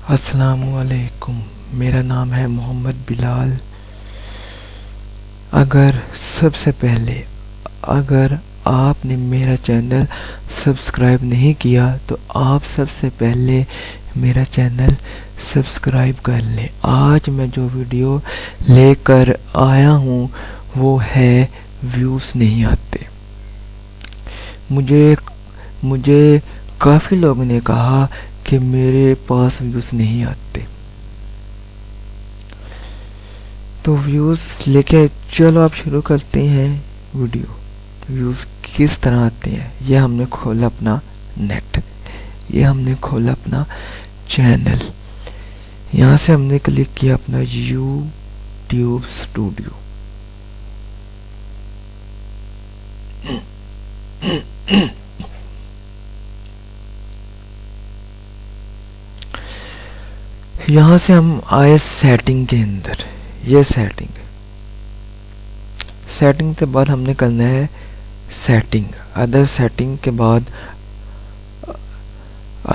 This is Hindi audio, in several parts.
अस्सलामुअलैकुम। मेरा नाम है मोहम्मद बिलाल। सबसे पहले अगर आपने मेरा चैनल सब्सक्राइब नहीं किया तो आप सबसे पहले मेरा चैनल सब्सक्राइब कर लें। आज मैं जो वीडियो लेकर आया हूँ वो है व्यूज़ नहीं आते। मुझे काफ़ी लोगों ने कहा कि मेरे पास व्यूज़ नहीं आते, तो व्यूज़ लेके चलो आप शुरू करते हैं वीडियो। व्यूज़ किस तरह आते हैं, ये हमने खोला अपना नेट, ये हमने खोला अपना चैनल, यहाँ से हमने क्लिक किया अपना यूट्यूब स्टूडियो। यहाँ से हम आए सेटिंग के अंदर। ये सेटिंग के बाद हमने करना है सेटिंग। अदर सेटिंग के बाद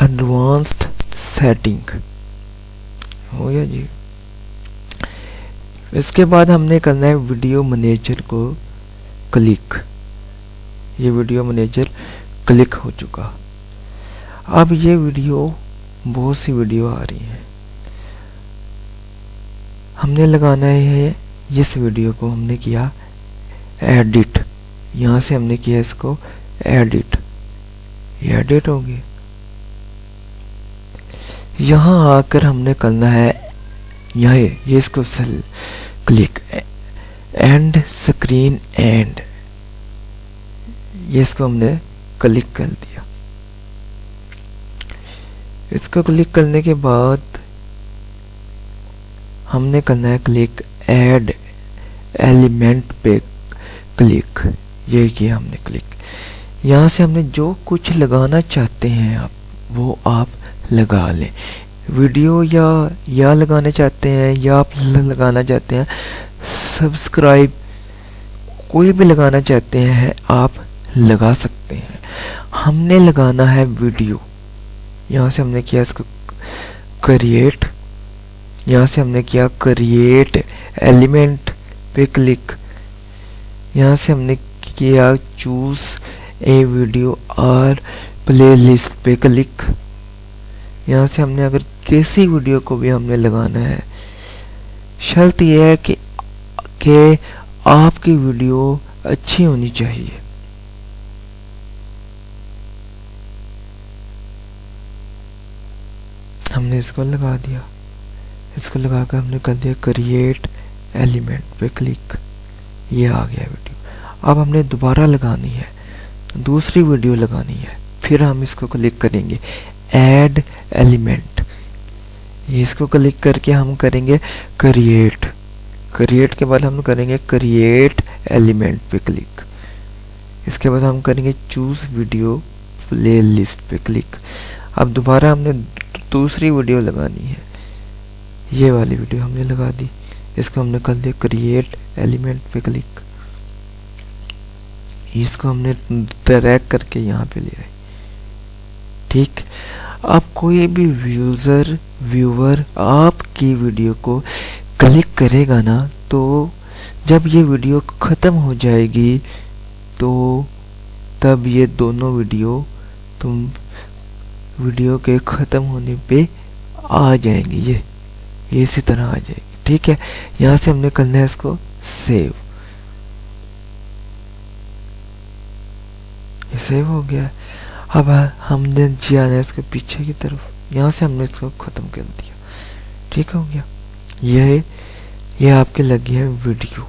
एडवांस्ड सेटिंग हो गया जी। इसके बाद हमने करना है वीडियो मैनेजर को क्लिक। ये वीडियो मैनेजर क्लिक हो चुका। अब ये वीडियो, बहुत सी वीडियो आ रही है, हमने लगाना है इस वीडियो को। हमने किया एडिट, यहाँ से हमने किया इसको एडिट, ये एडिट हो गया। यहाँ आकर हमने करना है ये इसको क्लिक एंड स्क्रीन एंड, ये इसको हमने क्लिक कर दिया। इसको क्लिक करने के बाद हमने करना है क्लिक ऐड एलिमेंट पे क्लिक। ये किया हमने क्लिक। यहाँ से हमने जो कुछ लगाना चाहते हैं वो आप लगा लें। वीडियो या लगाना चाहते हैं या आप लगाना चाहते हैं सब्सक्राइब, कोई भी लगाना चाहते हैं आप लगा सकते हैं। हमने लगाना है वीडियो। यहाँ से हमने किया इसको क्रिएट, यहाँ से हमने किया क्रिएट एलिमेंट पे क्लिक। यहाँ से हमने किया चूज ए वीडियो और प्लेलिस्ट पे क्लिक। यहाँ से हमने अगर किसी वीडियो को भी हमने लगाना है, शर्त यह है कि आपकी वीडियो अच्छी होनी चाहिए। हमने इसको लगा दिया। इसको लगाकर हमने कर दिया क्रिएट एलिमेंट पे क्लिक। ये आ गया वीडियो। अब हमने दोबारा लगानी है, दूसरी वीडियो लगानी है, फिर हम इसको क्लिक करेंगे ऐड एलिमेंट। इसको क्लिक करके हम करेंगे क्रिएट के बाद हम करेंगे क्रिएट एलिमेंट पे क्लिक। इसके बाद हम करेंगे चूज वीडियो प्लेलिस्ट पे क्लिक। अब दोबारा हमने दूसरी वीडियो लगानी है, ये वाली वीडियो हमने लगा दी। इसको हमने कर दिया क्रिएट एलिमेंट पे क्लिक। इसको हमने ड्रैग करके यहाँ पे ले आए। ठीक, अब कोई भी व्यूअर आपकी वीडियो को क्लिक करेगा ना, तो जब ये वीडियो ख़त्म हो जाएगी तो तब ये दोनों वीडियो वीडियो के ख़त्म होने पे आ जाएंगी। ये इसी तरह आ जाएगी। ठीक है, यहाँ से हमने करना है इसको सेव। ये सेव हो गया। अब हमने जाना है इसके पीछे की तरफ, यहाँ से हमने इसको ख़त्म कर दिया। ठीक हो गया। ये आपके लगी है वीडियो।